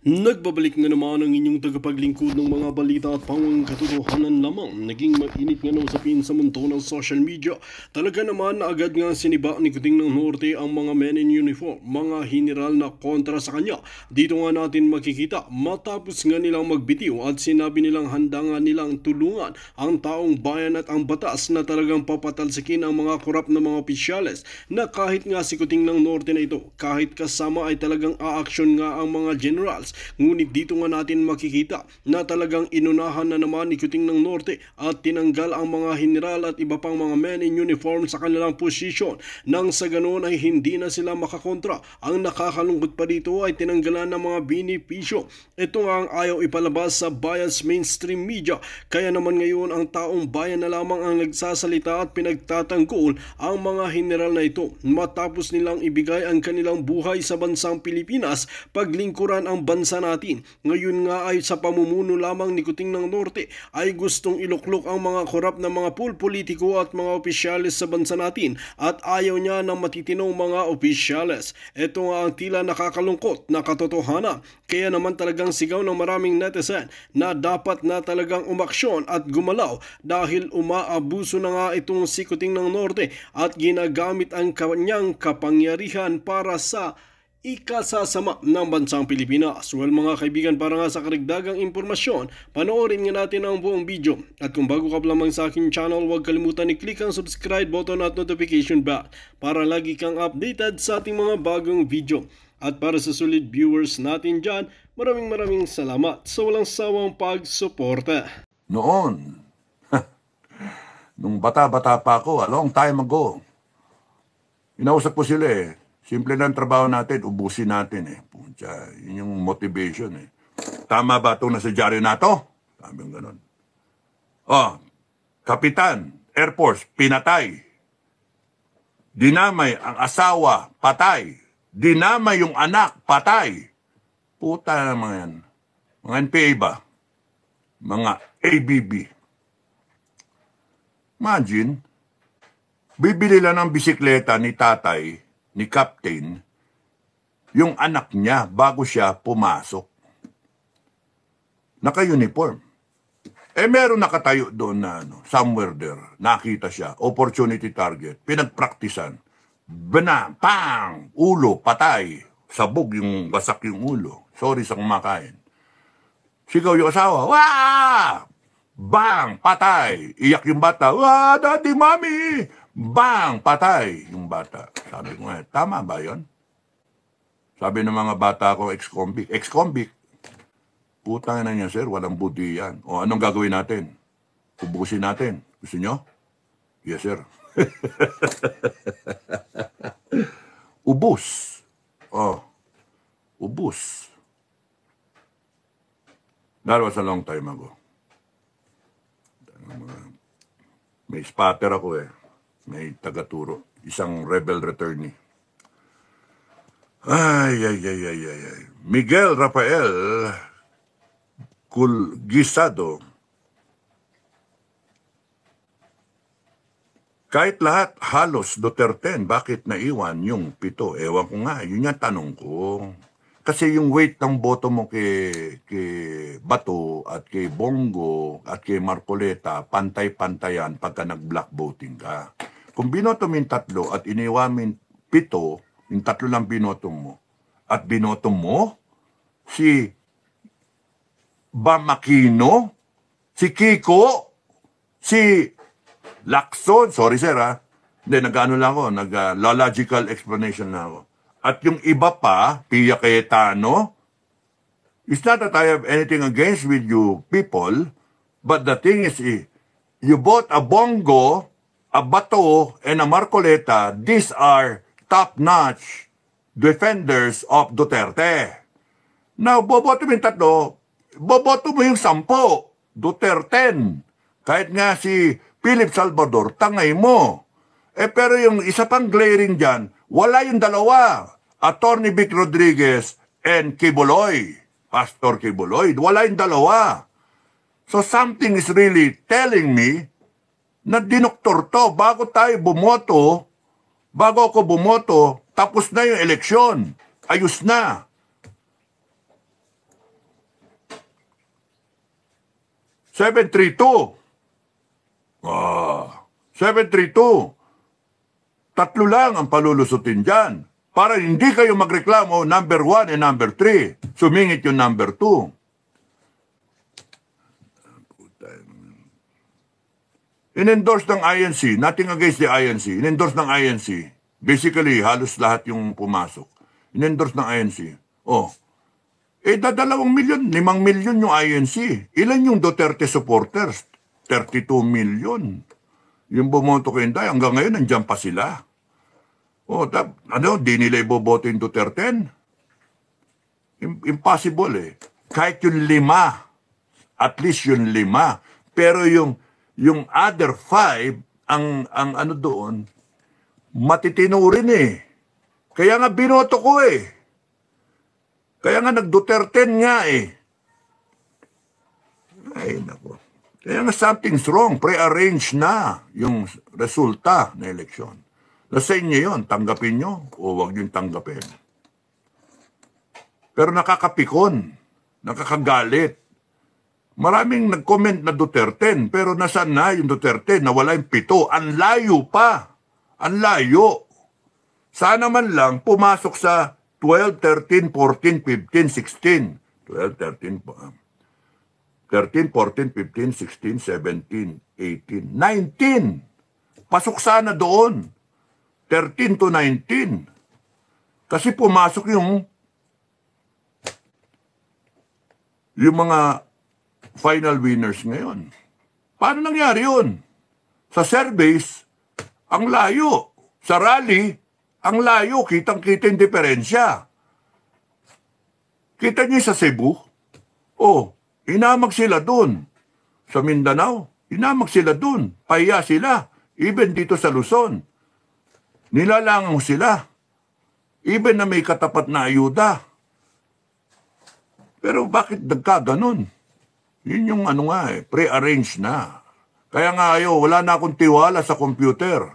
Nagbabalik na naman ang inyong tagapaglingkod ng mga balita at pangwang katotohanan lamang. Naging mainit nga na usapin sa mundo ng social media. Talaga naman na agad nga siniba ni Kuting ng Norte ang mga men in uniform, mga general na kontra sa kanya. Dito nga natin makikita matapos nga nilang magbitiw at sinabi nilang handa nga nilang tulungan ang taong bayan at ang batas na talagang papatalsikin ang mga korap na mga opisyales na kahit nga si Kuting ng Norte na ito, kahit kasama ay talagang aaksyon nga ang mga generals. Ngunit dito nga natin makikita na talagang inunahan na naman ni Kuting ng Norte at tinanggal ang mga general at iba pang mga men in uniform sa kanilang posisyon nang sa ganoon ay hindi na sila makakontra. Ang nakakalungkot pa dito ay tinanggalan ng mga benepisyo. Ito nga ang ayaw ipalabas sa bias mainstream media. Kaya naman ngayon ang taong bayan na lamang ang nagsasalita at pinagtatanggol ang mga general na ito matapos nilang ibigay ang kanilang buhay sa bansang Pilipinas paglingkuran ang bansa natin. Ngayon nga ay sa pamumuno lamang ni Kuting ng Norte ay gustong iluklok ang mga korap na mga politiko at mga opisyales sa bansa natin at ayaw niya ng matitinong mga opisyales. Ito nga ang tila nakakalungkot na katotohanan. Kaya naman talagang sigaw ng maraming netizen na dapat na talagang umaksyon at gumalaw dahil umaabuso na nga itong si Kuting ng Norte at ginagamit ang kanyang kapangyarihan para sa ikasasama ng bansang Pilipinas. Well mga kaibigan, para nga sa karagdagang impormasyon, panoorin nga natin ang buong video. At kung bago ka pa lamang sa aking channel, huwag kalimutan i-click ang subscribe button at notification bell para lagi kang updated sa ating mga bagong video. At para sa solid viewers natin dyan, maraming salamat sa walang sawang pagsuporta. Noon, nung bata-bata pa ako, a long time ago, inausap ko sila eh. Simple na ang trabaho natin, ubusin natin eh. Pucha, yun yung motivation eh. Tama ba itong nasa dyaryo na ito? Sabi yung ganun. Oh, Kapitan, Air Force, pinatay. Dinamay ang asawa, patay. Dinamay yung anak, patay. Puta na mga yan. Mga NPA ba? Mga ABB. Imagine, bibili lang ng bisikleta ni tatay, ni Captain, yung anak niya bago siya pumasok. Naka-uniform. Eh meron nakatayo doon na somewhere there, nakita siya, opportunity target, pinagpraktisan. Bana, pang, ulo, patay. Sabog yung basak yung ulo. Sorry sa kumakain. Sigaw yung asawa, wah! Bang, patay. Iyak yung bata, wah, daddy, mommy! Bang, patay yung bata. Sabi ko nga, tama ba yun? Sabi ng mga bata ko, ex-convict. Ex-convict? Putang na niya, sir, walang budi yan. O anong gagawin natin? Ubusin natin. Gusto nyo? Yes, sir. Ubus. Oh, ubus. That was a long time ago. May spatter ako eh. May tagaturo. Isang rebel returnee. Ay. Miguel Rafael Culgisado. Kahit lahat halos Duterte, bakit naiwan yung 7? Ewan ko nga, yun yung tanong ko. Kasi yung weight ng boto mo kay Bato at kay Bongo at kay Marcoleta, pantay-pantayan pagka nag-black voting ka. Kung binoto mo yung 3 at iniwan mo yung 7, yung 3 lang binoto mo, at binoto mo si Bam Aquino, si Kiko, si Lacson, sorry sir ha, hindi, nag-ano lang ako, nag-logical explanation na ako. At yung iba pa, Pia Cayetano, it's not that I have anything against with you people, but the thing is, you bought a Bongo, a Bato, and a Marcoleta. These are top-notch defenders of Duterte. Now, boboto mo yung 3, boboto mo yung 10, Duterte. Kahit nga si Philip Salvador, tangay mo. Pero yung isa pang glaring dyan, wala yung 2, Attorney Vic Rodriguez and Kibuloy, Pastor Kibuloy, wala yung 2. So something is really telling me na dinoktor to. Bago tayo bumoto, bago ako bumoto, tapos na yung eleksyon. Ayos na. 732. 732. Tatlo lang ang palulusutin dyan. Para hindi kayo magreklamo number 1 and number 3. Sumingit yung number 2. In-endorse ng INC, nothing against the INC, in-endorse ng INC, basically halos lahat yung pumasok. In-endorse ng INC. Dadalawang milyon, 5 milyon yung INC. Ilan yung Duterte supporters? 32 milyon. Yung bumoto kay Inday, hanggang ngayon nandiyan pa sila. Di nila iboboto yung Duterte? Impossible eh. Kahit yung 5, at least yung 5. Pero yung other 5, ang ano doon, matitino rin eh. Kaya nga binoto ko eh. Kaya nga nag-Duterte nga eh. Ay, nako. Kaya nga something's wrong. Pre-arrange na yung resulta na eleksyon. Nasa inyo yun, tanggapin nyo o huwag nyo tanggapin. Pero nakakapikon, nakakagalit. Maraming nag-comment na Duterte, pero nasaan na yung Duterte? Nawala yung 7. Ang layo pa. Ang layo. Sana man lang pumasok sa 12, 13, 14, 15, 16. 12, 13, 14, 15, 16, 17, 18, 19. Pasok sana doon. 13 to 19. Kasi pumasok yung mga final winners ngayon. Paano nangyari yun? Sa surveys, ang layo. Sa rally, ang layo. Kitang-kita yung diferensya. Kita niyo sa Cebu? Inamag sila dun. Sa Mindanao, inamag sila dun. Pahiya sila. Even dito sa Luzon. Nilalangang sila. Even na may katapat na ayuda. Pero bakit nagkaganon? Yun yung pre-arrange na. Kaya nga wala na akong tiwala sa computer.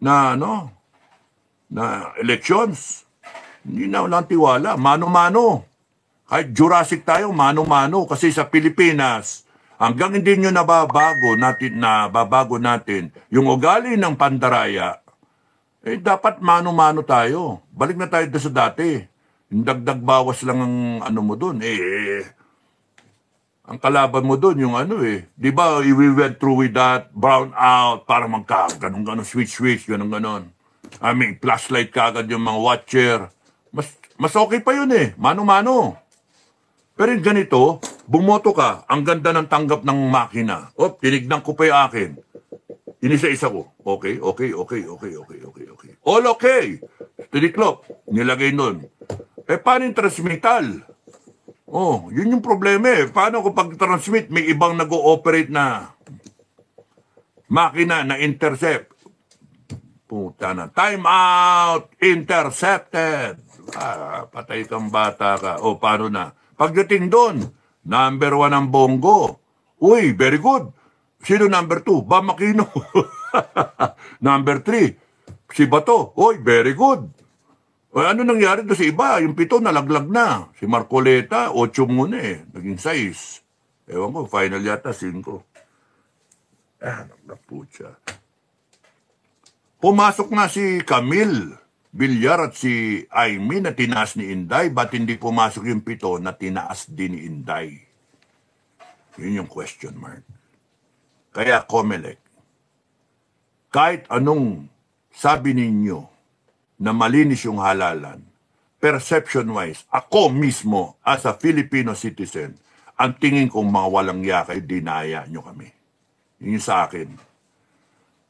Na elections. Hindi na walang tiwala. Mano-mano. Kahit Jurassic tayo, mano-mano. Kasi sa Pilipinas, hanggang hindi nyo nababago natin yung ugali ng pandaraya, dapat mano-mano tayo. Balik na tayo sa dati. Yung dagdag bawas lang ang mo dun. Ang kalaban mo dun, yung di ba, we went through with that, brown out, para ganun, switch, ganun. Flashlight kagad yung mga watcher. Mas okay pa yun mano-mano. Pero yung ganito, bumoto ka, ang ganda ng tanggap ng makina. Tinignan ko pa yung akin. Inisa-isa ko. Okay. All okay. Tiniklop, nilagay nun. Paano yung transmittal? Yun yung problema Paano kung pag-transmit, may ibang nag-ooperate na makina na intercept? Puta na. Time out! Intercepted! Patay kang bata ka. Paano na? Pagdating doon, number 1 ang Bongo. Uy, very good. Sino number 2? Bam Aquino. Number 3, si Bato. Uy, very good. Ano nangyari doon sa iba? Yung 7 nalaglag na. Si Marcoleta, 8 muna naging 6. Ewan ko, final yata 5. Naputya. Pumasok na si Camille Villar at si Aimee na tinaas ni Inday. Ba't hindi pumasok yung 7 na tinaas din ni Inday? Yun yung question mark. Kaya Comelec, kahit anong sabi ninyo na malinis yung halalan, perception-wise, ako mismo as a Filipino citizen, ang tingin kong mga walang ya kayo, dinaya nyo kami. Yun yung sa akin.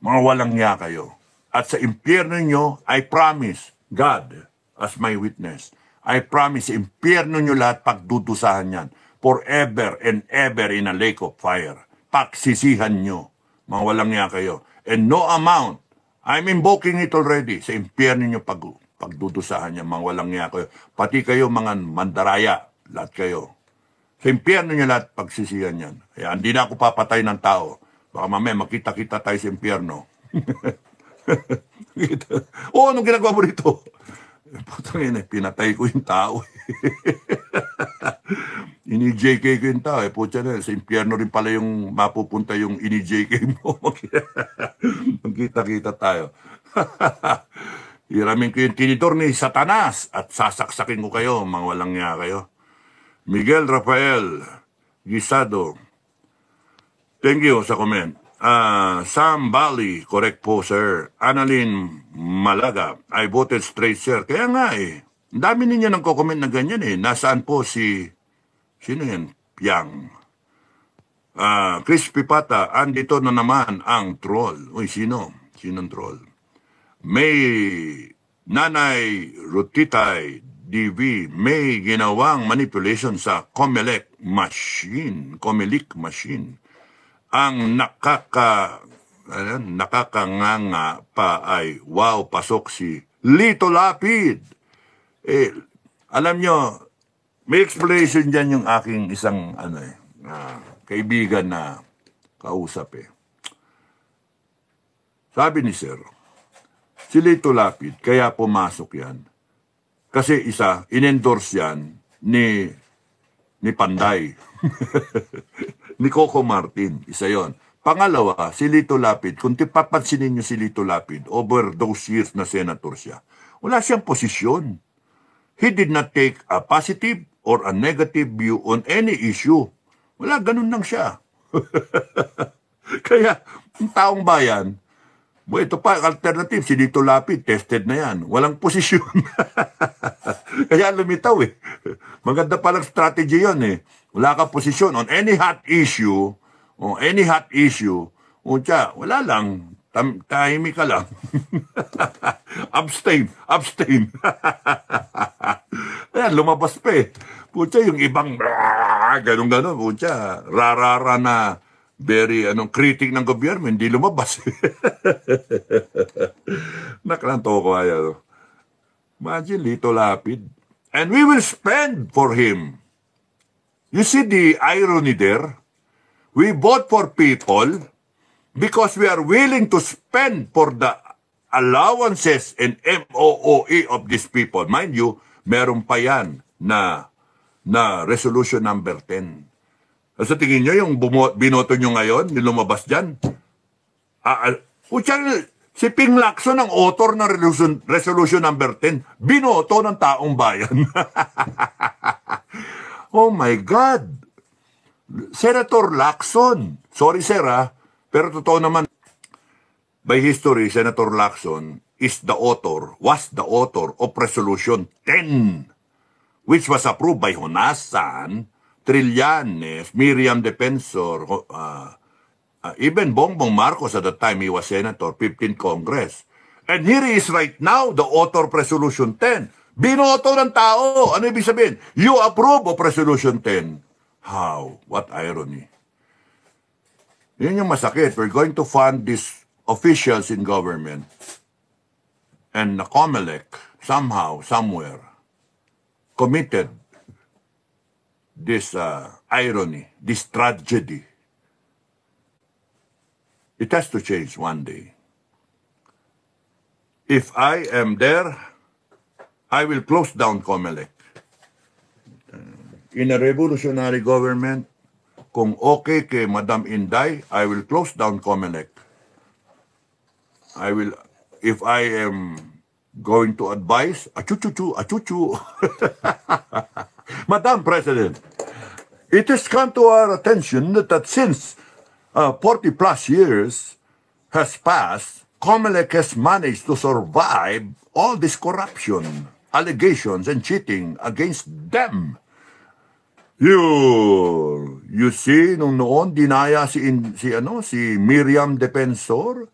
Mga walang ya kayo. At sa impyerno nyo, I promise, God, as my witness, I promise, impyerno nyo lahat pagdudusahan yan. Forever and ever in a lake of fire. Pagsisihan nyo. Mga walang ya kayo. And no amount, I'm invoking it already, sa impyerno nyo pagdudusahan yan. Mga walang ya kayo. Pati kayo mga mandaraya, lahat kayo. Sa impyerno nyo lahat pagsisihan yan. Kaya hindi na ako papatay ng tao. Baka mamaya makita-kita tayo sa impyerno. Anong ginagawa mo rito? Putang ina, pinatay ko yung tao. Ini-JK ko yung tao. Putya na, sa impyerno rin pala yung mapupunta yung ini-JK mo. Magkita-kita tayo. Hiramin ko yung tinidor ni Satanas at sasaksakin ko kayo, mga walang niya kayo. Miguel Rafael Gisado, thank you sa comment. Sam Bali, correct po sir. Annalyn Malaga, I voted straight sir. Kaya nga eh, ang dami ninyo nang ko-comment na ganyan eh. Nasaan po si, sino yan? Piang. Chris Pipata, andito na naman ang troll. Uy, sino? Sinong troll? May Nanay Rutitay DV, may ginawang manipulation sa Comelec machine. Ang nakakanganga pa ay, wow, pasok si Lito Lapid. Alam nyo, may explanation dyan yung aking isang kaibigan na kausap eh. Sabi ni Sir, si Lito Lapid, kaya pumasok yan. Kasi isa, in-endorse yan ni Panday. Ni Coco Martin, isa yon. Pangalawa, si Lito Lapid, kung papansinin niyo si Lito Lapid, over those years na senator siya, wala siyang posisyon. He did not take a positive or a negative view on any issue. Wala, ganun lang siya. Kaya, ang taong bayan, ito pa, alternative, si Lito Lapid, tested na yan. Walang posisyon. Kaya lumitaw eh. Maganda palang strategy yon eh. Wala kang posisyon on any hot issue, wala lang. Tahimik ka lang. Abstain. Ayan, lumabas pa eh. Putya, yung ibang ganun-ganun, putya, rarara na very critic ng gobyerno, hindi lumabas. Naklanto ko kaya. Imagine, Lito Lapid. And we will spend for him. You see the irony there? We vote for people because we are willing to spend for the allowances and MOOE of these people. Mind you, meron pa yan na resolution number 10. Sa tingin nyo, yung binoto nyo ngayon, yung lumabas dyan, si Ping Lacson ang author ng resolution number 10, binoto ng taong bayan. Oh my God! Senator Lacson, sorry sir pero totoo naman, by history, Senator Lacson was the author of Resolution 10, which was approved by Honasan, Trillanes, Miriam Defensor, even Bongbong Marcos at the time he was Senator, 15th Congress. And here he is right now, the author of Resolution 10. Binoto ng tao. Ano ibig sabihin? You approve of Resolution 10. How? What irony. Yun yung masakit. We're going to fund these officials in government. And the Comelec, somehow, somewhere, committed this irony, this tragedy. It has to change one day. If I am there, I will close down Comelec. In a revolutionary government, kung okay kay Madam Inday, I will close down Comelec. If I am going to advise, achuchu. Madam President, it has come to our attention that since 40 plus years has passed, Comelec has managed to survive all this corruption, allegations, and cheating against them. You see, nung noon, dinaya si Miriam Defensor.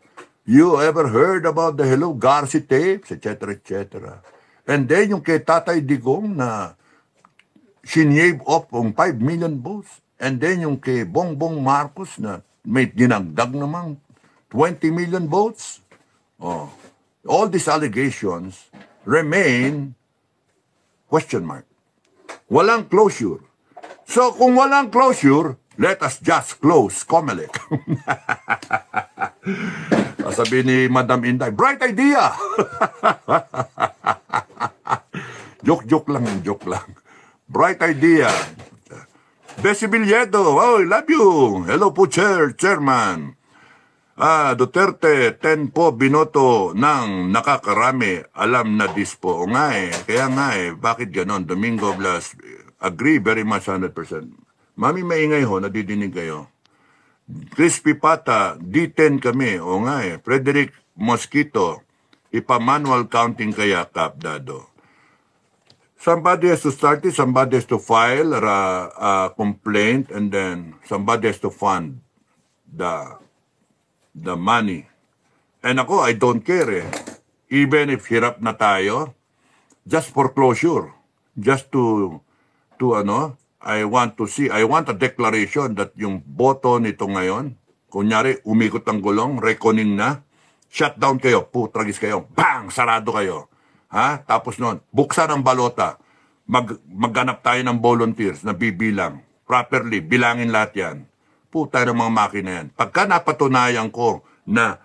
You ever heard about the Hello Garci tapes, etc., etc. And then yung kay Tatay Digong na sinave off ng 5 million votes. And then yung kay Bongbong Marcos na may dinagdag namang 20 million votes. Oh. All these allegations remain question mark. Walang closure. So kung walang closure, let us just close Comelec. Sabi ni Madam Inday, bright idea! Joke lang. Bright idea. Bessie Villedo, oh, love you. Hello po, Chairman. Duterte, 10 po binoto ng nakakarami. Alam na this po. O nga eh. Kaya nga eh. Bakit ganon? Domingo Blas, agree very much 100%. Mami maingay ho, nadidinig kayo. Crispy Pata, D10 kami. O nga eh. Frederick Mosquito, ipa-manual counting kaya, Kap Dado. Somebody has to start it, somebody has to file a complaint, and then somebody has to fund the money. And ako, I don't care eh. Even if hirap na tayo, just for closure, just to I want a declaration that yung boto nito ngayon, kunyari, umikot ang gulong, reckoning na, shutdown kayo, putragis kayo, bang, sarado kayo. Ha? Tapos noon, buksan ang balota, magganap tayo ng volunteers na bibilang, properly, bilangin lahat yan. Puta ng mga makina yan. Pagka napatunayan ko na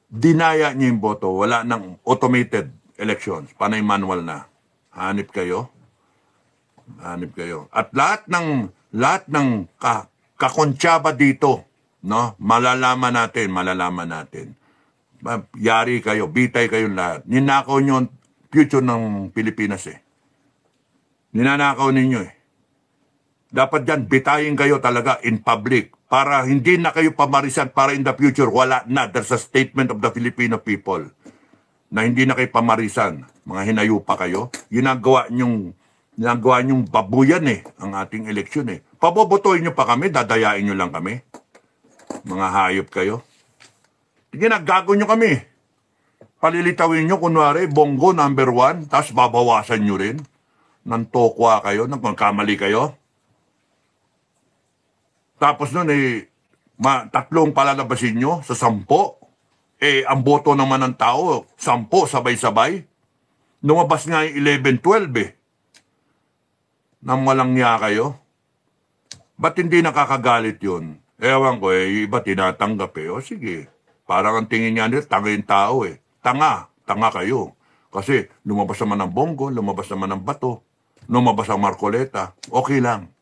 dinaya niyo yung boto, wala ng automated elections, panay manual na. Hanip kayo. Hanip kayo. At lahat ng kakontsaba dito, no? Malalaman natin. Yari kayo, bitay kayong lahat. Ninakaw nyo ang future ng Pilipinas eh. Ninanakaw ninyo eh. Dapat dyan, bitayin kayo talaga in public para hindi na kayo pamarisan, para in the future, wala na. There's a statement of the Filipino people na hindi na kayo pamarisan. Mga hinayupa kayo. Ginagawa nyong babuyan eh, ang ating eleksyon eh. Pabobotohin nyo pa kami, dadayain nyo lang kami. Mga hayop kayo. Ginagago nyo kami. Palilitawin nyo, kunwari, Bongo number 1, tapos babawasan nyo rin. Nantokwa kayo, nagkamali kayo. Tapos nun, tatlong palalabasin nyo sa 10. Ang boto naman ng tao, 10 sabay-sabay. Lumabas nga yung 11, 12 eh. Nang walang niya kayo. Ba't hindi nakakagalit yun? Ewan ko iba tinatanggap eh. O sige, parang ang tingin niya nila, tanga yung tao eh. Tanga kayo. Kasi lumabas naman ng Bongo, lumabas naman ng Bato, lumabas ang Marcoleta, okay lang.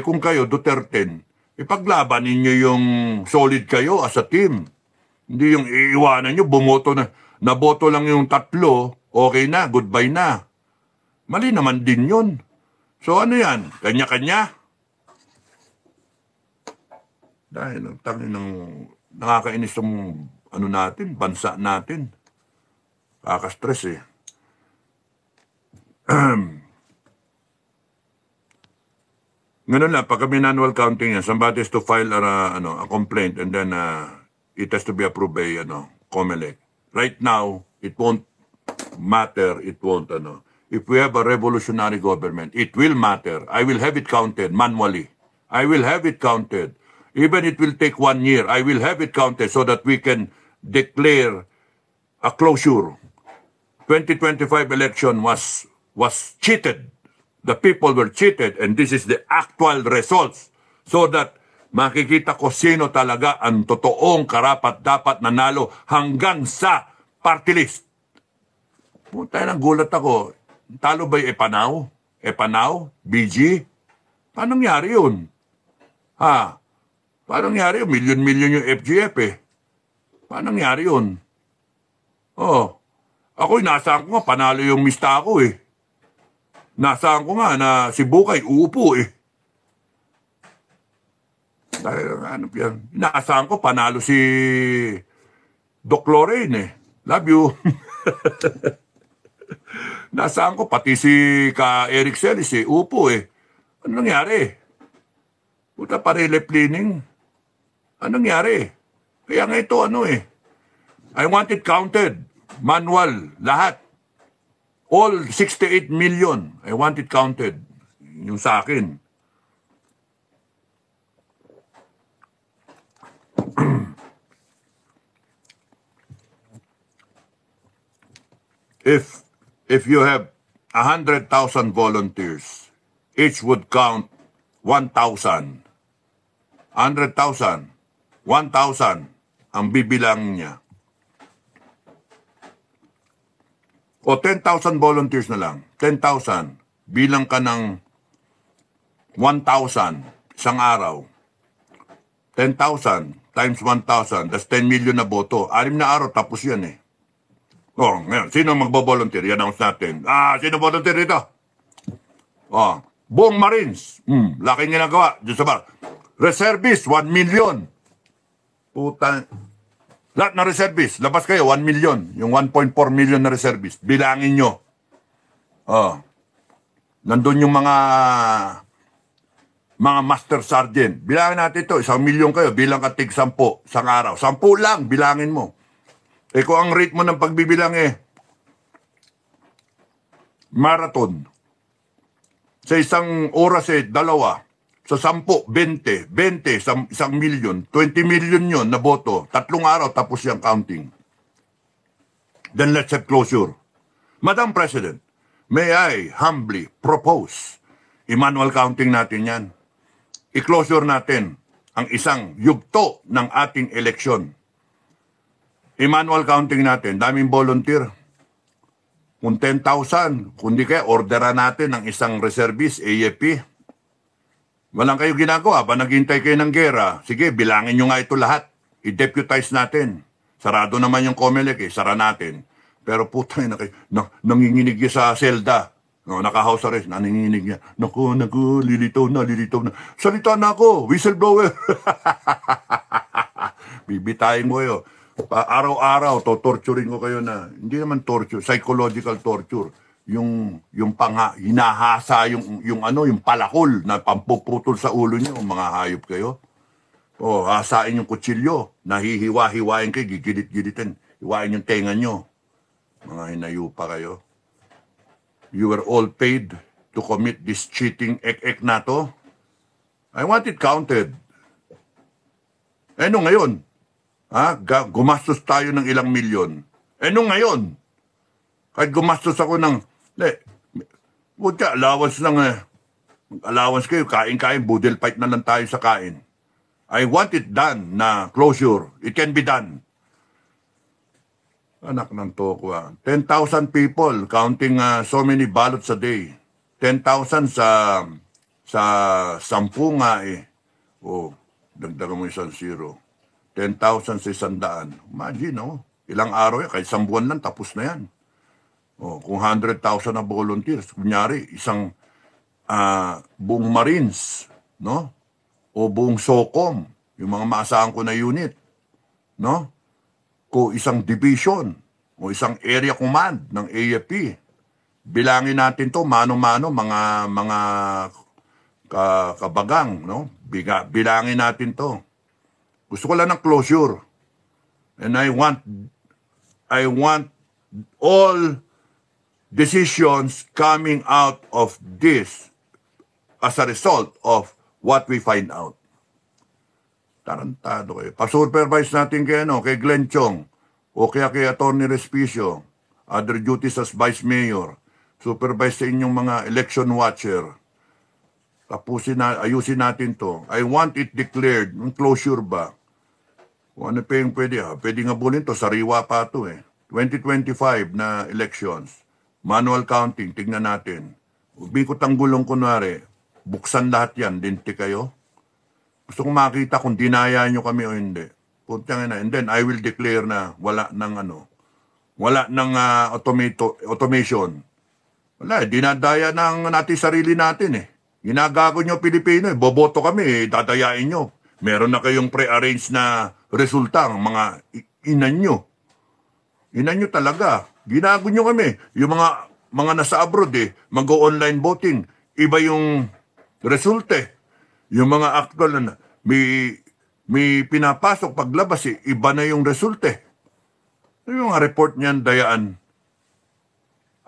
Kung kayo, Duterte, ipaglaban ninyo yung solid kayo as a team. Hindi yung iiwanan nyo, bumoto na, naboto lang yung 3, okay na, goodbye na. Mali naman din yun. So ano yan? Kanya-kanya? Dahil ang tangin ng nakakainis ng natin, bansa natin. Kaka-stress eh. Ganun lang, pag kami manual counting yan, somebody has to file a complaint and then it has to be approved by COMELEC. Right now, it won't matter, if we have a revolutionary government, it will matter. I will have it counted manually. I will have it counted. Even it will take 1 year, I will have it counted so that we can declare a closure. 2025 election was cheated. The people were cheated and this is the actual results. So that makikita ko sino talaga ang totoong karapat-dapat nanalo hanggang sa party list. Puta na, gulat ako. Talo ba yung Epanaw? Epanaw? BG? Paano nangyari yun? Ha? Paano nangyari yun? Milyon-milyon yung FGF eh. Paano nangyari yun? Oh. Ako'y nasaan ko nga, panalo yung mista ako eh. Nasaan ko nga na si Bukay uupo eh. Dahil ano yan? Nasaan ko, panalo si Doc Lorraine eh. Love you. Nasaan ko, pati si Eric Celis eh, upo eh. Ano nangyari? Puta pa relay cleaning. Ano nangyari? Kaya nga ito I want it counted. Manual, lahat. All 68 million. I want it counted. Yung sa akin. If you have 100,000 volunteers, each would count 1,000. 100,000. 1,000 ang bibilang niya. O 10,000 volunteers na lang. 10,000. Bilang ka ng 1,000 isang araw. 10,000 times 1,000, that's 10 million na boto. 6 na araw, tapos yan eh. Oh, ngayon, sino magbo-volunteer? I-announce natin. Sino volunteer dito? Oh, buong Marines. Laking ginagawa. Diyos sa bar. Reservist, 1 million. Puta. Lahat na reservist. Labas kayo, 1 million. Yung 1.4 million na reservist. Bilangin nyo. Oh. Nandun yung mga master sergeant. Bilangin natin ito. 1 million kayo. Bilang ka tig 10. Isang araw. 10 lang. Bilangin mo. Kung ang rate mo ng pagbibilang marathon. Sa isang oras 2. Sa 10, 20, 20, 1 million, 20 million yun na boto. 3 araw tapos yung counting. Then let's have closure. Madam President, may I humbly propose, i-manual counting natin yan. I-closure natin ang isang yugto ng ating eleksyon. I-manual counting natin, daming volunteer. Kung 10,000, kundi kaya orderan natin ng isang reservist, AFP. Walang kayo ginagawa, ba naghintay kayo ng gera? Sige, bilangin nyo nga ito lahat. I-deputize natin. Sarado naman yung COMELEC sara natin. Pero putang na kayo, nanginginig niya sa selda. No, naka-house arrest, nanginginig niya. Naku, lilitaw na. Salita na ako, whistleblower. Bibitayin ko kayo. Araw-araw, torturing ko kayo na. Hindi naman torture, psychological torture. Yung hinahasa yung palakol na pampuputol sa ulo niyo, mga hayop kayo. O, hasain yung kutsilyo, nahihiwa-hiwain kayo, gigilit-gilitin, hiwain yung tenga nyo. Mga hinayupa kayo. You were all paid to commit this cheating ek-ek na to. I want it counted. Nung ngayon, gumastos tayo ng ilang milyon. Nung ngayon, kahit gumastos ako ng, allowance lang allowance kayo, kain-kain, budel fight na lang tayo sa kain. I want it done na closure. It can be done. Anak ng toko 10,000 people counting so many ballots a day. 10,000 sa 10 nga dagdagan mo 1 zero. 10,000 sa 100. Imagine, ilang araw yan, kahit 1 buwan lang, tapos na yan. Kung 100,000 na volunteers, kunyari, isang buong Marines, no? O buong SOCOM, yung mga maasahan ko na unit, no? Kung isang division, o isang area command ng AFP, bilangin natin to mano-mano, mga kabagang, no? Bilangin natin to. Gusto ko lang ng closure. And I want all decisions coming out of this as a result of what we find out. Tarantado kayo. Pa-supervise natin kay Glenn Chong o kaya kay Atty. Respicio, other duties as Vice Mayor. Supervise sa inyong mga election watcher. Ayusin natin to. I want it declared. Yung closure ba? Kung ano pa yung pwede Pwede nga bulin to. Sariwa pa to 2025 na elections. Manual counting. Tignan natin. Bikot ang gulong kunwari. Buksan lahat yan. Dinti kayo. Gusto kong makita kung dinaya nyo kami o hindi. Puntang ina. And then I will declare na wala ng automation. Wala, dinadaya ng natin sarili natin Ginagago nyo Pilipino boboto kami dadayain nyo. Meron na kayong pre-arrange na resulta ng mga inan nyo. Inan nyo talaga. Ginago nyo kami. Yung mga nasa abroad mag-online voting. Iba yung resulta Yung mga actual na may pinapasok paglabas iba na yung resulta Yung mga report niyan, dayaan.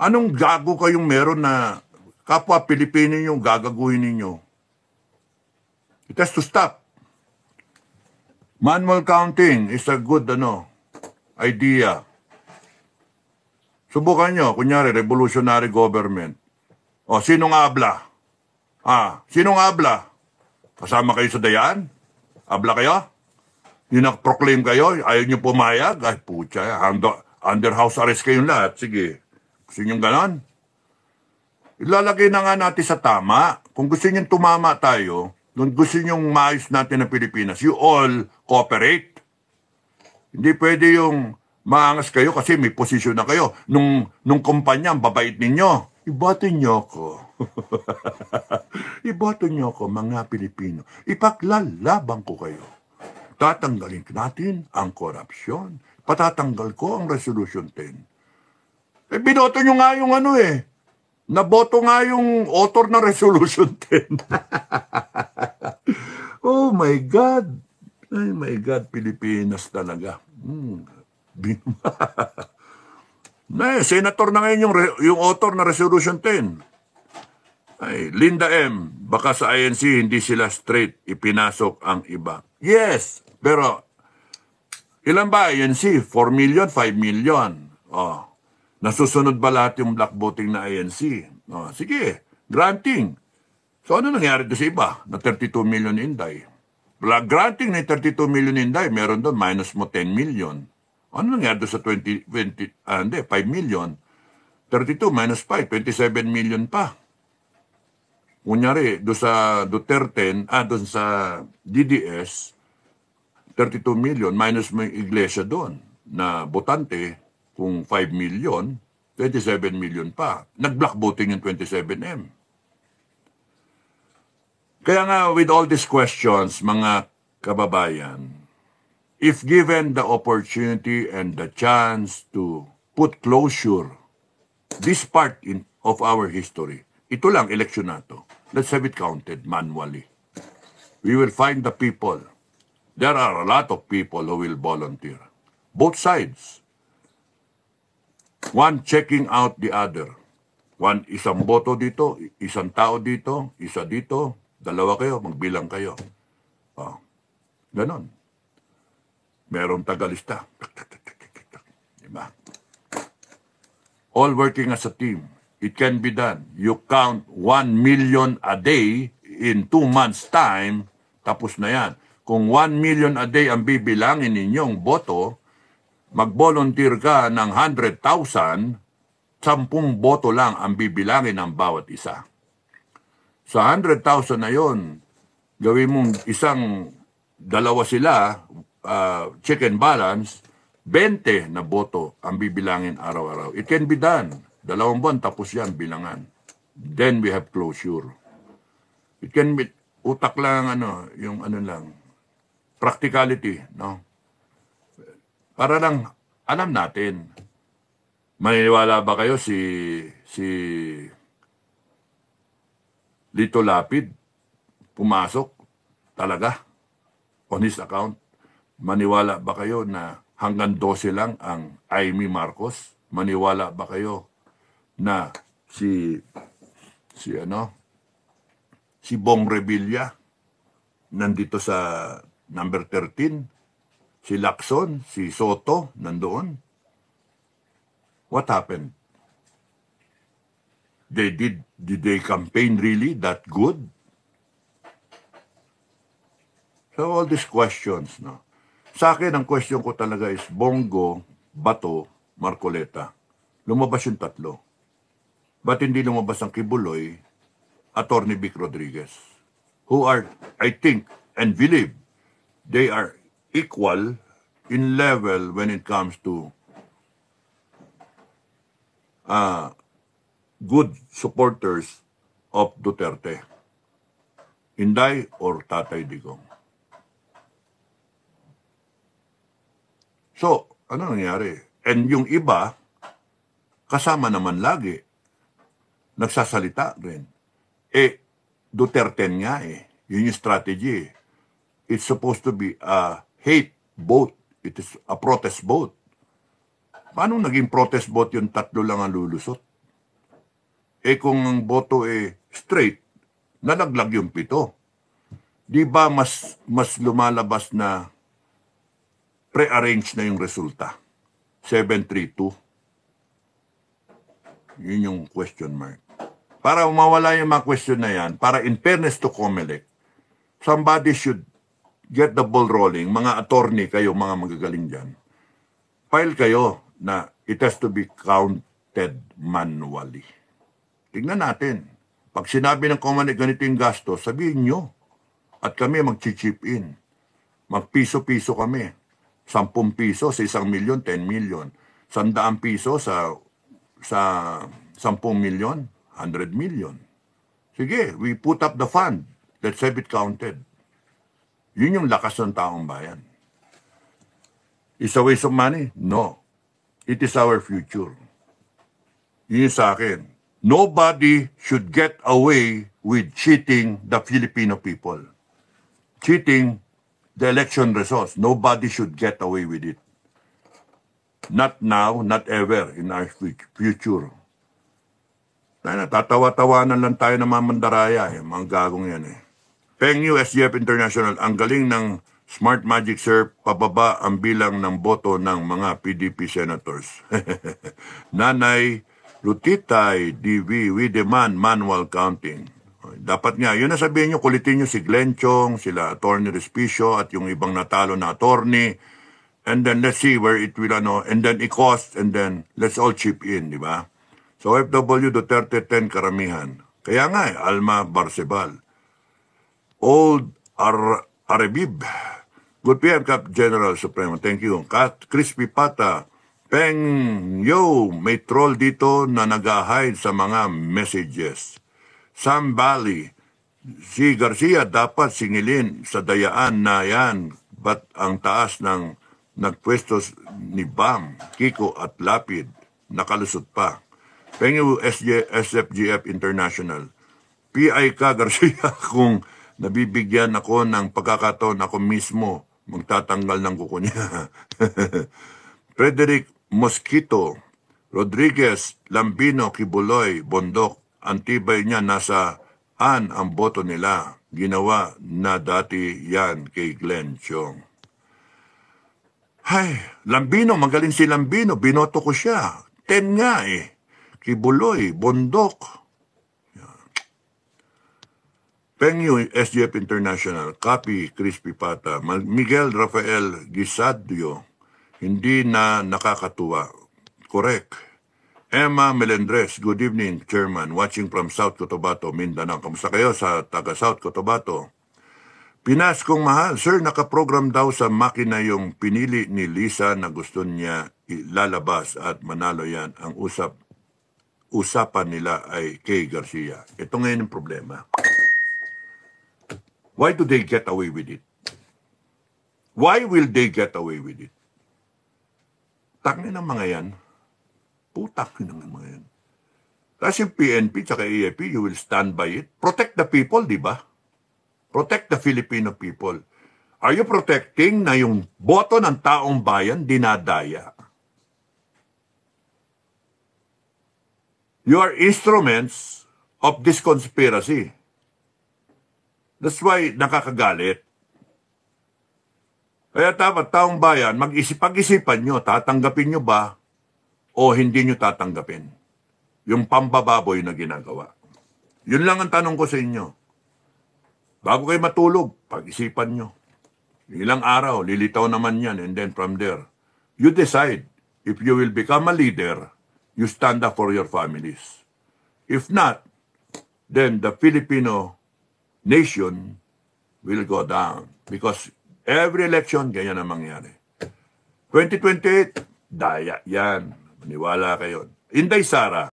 Anong gago kayong meron na kapwa Pilipino yung gagaguhin ninyo? It has to stop. Manual counting is a good idea. Subukan nyo, kunyari, revolutionary government. Sinong abla? Sinong abla? Kasama kayo sa dayaan? Abla kayo? Yung nag-proclaim kayo, ayaw nyo pumayag? Ay, putya, under house arrest kayong lahat. Sige. Gusto nyo ganon? Ilalagay na nga natin sa tama Kung gusto niyong tumama tayo, kung gusto niyong maayos natin ang Pilipinas, you all cooperate. Hindi pwede yung maangas kayo kasi may posisyon na kayo. Nung kumpanya, ang babait ninyo. Iboto niyo ko. Iboto niyo ko, mga Pilipino. Ipaglalaban ko kayo. Tatanggalin natin ang korupsyon. Patatanggal ko ang Resolution 10. Binoto nyo nga yung naboto nga yung author ng Resolution 10. Oh my God. Ay my God, Pilipinas talaga. Senator na ngayon yung author ng Resolution 10. Ay, Linda M., baka sa INC hindi sila straight, ipinasok ang iba. Yes, pero ilan ba INC? 4 million, 5 million. Oh. Nasusunod ba lahat yung black voting na INC? Oh, sige, granting. So ano nangyari doon sa iba na 32 million Inday? Black granting na 32 million Inday, meron doon minus mo 10 million. Ano nangyari doon sa 5 million? 32 minus 5, 27 million pa. Kunyari, doon sa Duterte, doon sa DDS, 32 million, minus mo yung iglesia doon, na botante, kung 5 million, 27 million pa. Nag-block voting yung 27M. Kaya nga, with all these questions, mga kababayan, if given the opportunity and the chance to put closure, this part of our history, ito lang, eleksyon na to. Let's have it counted manually. We will find the people. There are a lot of people who will volunteer. Both sides. One checking out the other. One, isang boto dito, isang tao dito, isa dito, dalawa kayo, magbilang kayo. Oh, ganon. Merong tagalista. Diba? All working as a team. It can be done. You count 1 million a day in 2 months' time, tapos na yan. Kung 1 million a day ang bibilangin ninyong boto, mag-volunteer ka ng 100,000, 10 boto lang ang bibilangin ng bawat isa. Sa 100,000 na yon, gawin mong dalawa sila, check and balance, 20 na boto ang bibilangin araw-araw. It can be done. 2 buwan, tapos yan, bilangan. Then we have closure. It can be, utak lang, practicality, no? Para lang, alam natin. Maniniwala ba kayo si Lito Lapid pumasok talaga on his account? Maniwala ba kayo na hanggang 12 lang ang Amy Marcos? Maniwala ba kayo na si Bong Revilla nandito sa number 13, si Lacson, si Soto nandoon? What happened? Did they campaign really that good? So all these questions, no? Sa akin, ang question ko talaga is Bongo, Bato, Marcoleta. Lumabas yung tatlo. Ba't hindi lumabas ang Kibuloy, Attorney Vic Rodriguez, who are, I think, and believe, they are equal in level when it comes to good supporters of Duterte. Inday or Tatay Digong. So, ano nangyari? And yung iba, kasama naman lagi, nagsasalita rin. Duterte nga Yun yung strategy. It's supposed to be a hate vote. It is a protest vote. Paano naging protest vote yung 3 lang ang lulusot? Kung ang boto straight, nalaglag yung 7. Di ba mas lumalabas na pre-arrange na yung resulta? 7-3-2. Yun yung question mark. Para mawala yung mga question na yan, para in fairness to COMELEC, somebody should get the ball rolling. Mga attorney kayo, mga magagaling dyan. File kayo na it has to be counted manually. Tingnan natin. Pag sinabi ng Comelec ganito yung gasto, sabihin nyo. At kami mag-chip in. Mag-piso-piso kami. 10 piso sa 1 milyon, 10 million. 100 piso sa 10 milyon, 100 million. Sige, we put up the fund. Let's have it counted. Yun yung lakas ng taong bayan. Is a waste of money? No. It is our future. Yun yung sa akin. Nobody should get away with cheating the Filipino people. Cheating the election results. Nobody should get away with it. Not now, not ever in our future. Tatawa-tawanan lang tayo ng mga mandaraya, mga gagong yan eh. Peng Yu, SGF International, ang galing ng Smart Magic Sir, pababa ang bilang ng boto ng mga PDP senators. Nanay Lutitay, DV, we demand manual counting. Dapat nga, yun na sabihin nyo, kulitin nyo si Glenn Chong, sila Attorney Respicio at yung ibang natalo na attorney. And then let's see where it will, and then i-cost, and then let's all chip in, di ba? So FW Duterte 10 karamihan. Kaya nga Alma Barcebal. Old Arebib. Good PM, Cap General Supremo. Thank you. Crispy Pata. Peng Yo, may troll dito na nag-hide sa mga messages. Sam Bali. Si Garcia dapat singilin sa dayaan na yan. Ba't ang taas ng nagpwestos ni Bam, Kiko at Lapid nakalusot pa? Pengu SFGF International. PI ka, Garcia, kung nabibigyan ako ng pagkakataon ako mismo magtatanggal ng kuko niya. Frederick Mosquito, Rodriguez, Lambino, Kibuloy, Bondok, antibay niya nasaan ang boto nila. Ginawa na dati yan kay Glenn Chong. Hay, Lambino, magaling si Lambino, binoto ko siya. 10 nga eh. Kibuloy, Bondok. Pengyu, SGF International, Copy, Crispy Pata, Miguel Rafael Gisadio, hindi na nakakatuwa. Correct. Emma Melendres, good evening, Chairman, watching from South Cotabato, Mindanao. Kamusta kayo sa taga South Cotabato? Pinas kong mahal, sir, nakaprogram daw sa makina yung pinili ni Lisa na gusto niya ilalabas at manalo yan. Ang usapan nila ay kay Garcia. Ito ngayon ang problema. Why do they get away with it? Why will they get away with it? Tangin ng mga yan. Putak ng mga yan. Tapos yung PNP tsaka AFP, you will stand by it. Protect the people, di ba? Protect the Filipino people. Are you protecting na yung boto ng taong bayan dinadaya? You are instruments of this conspiracy. That's why nakakagalit. Kaya dapat taong bayan, pag-isipan nyo, tatanggapin nyo ba o hindi nyo tatanggapin yung pambababoy na ginagawa. Yun lang ang tanong ko sa inyo. Bago kayo matulog, pag-isipan nyo. Ilang araw, lilitaw naman yan, and then from there, you decide if you will become a leader, you stand up for your families. If not, then the Filipino nation will go down. Because every election, ganyan ang mangyari. 2028, daya yan. Maniwala kayo. Inday Sara,